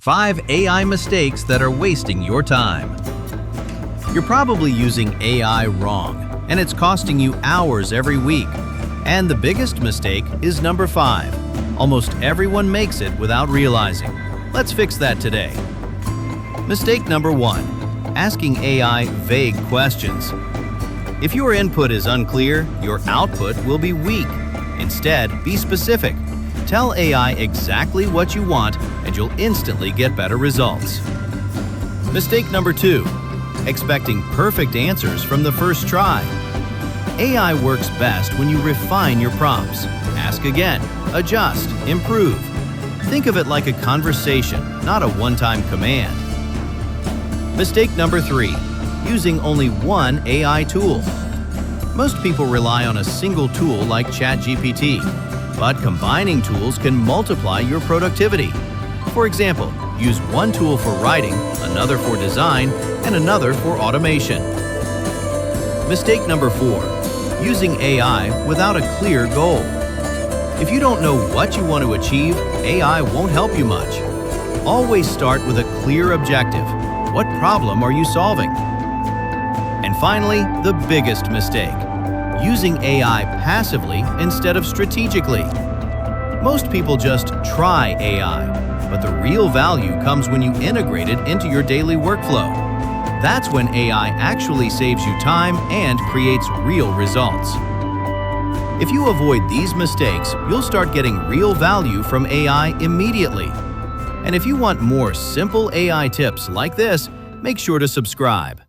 5 AI mistakes that are wasting your time. You're probably using AI wrong, and it's costing you hours every week. And the biggest mistake is number 5. Almost everyone makes it without realizing. Let's fix that today. Mistake number 1. Asking AI vague questions. If your input is unclear, your output will be weak. Instead, be specific. Tell AI exactly what you want and you'll instantly get better results. Mistake number 2. Expecting perfect answers from the first try. AI works best when you refine your prompts. Ask again, adjust, improve. Think of it like a conversation, not a one-time command. Mistake number 3. Using only one AI tool. Most people rely on a single tool like ChatGPT, but combining tools can multiply your productivity. For example, use one tool for writing, another for design, and another for automation. Mistake number 4. Using AI without a clear goal. If you don't know what you want to achieve, AI won't help you much. Always start with a clear objective. What problem are you solving? And finally, the biggest mistake. Using AI passively instead of strategically. Most people just try AI, but the real value comes when you integrate it into your daily workflow. That's when AI actually saves you time and creates real results. If you avoid these mistakes, you'll start getting real value from AI immediately. And if you want more simple AI tips like this, make sure to subscribe.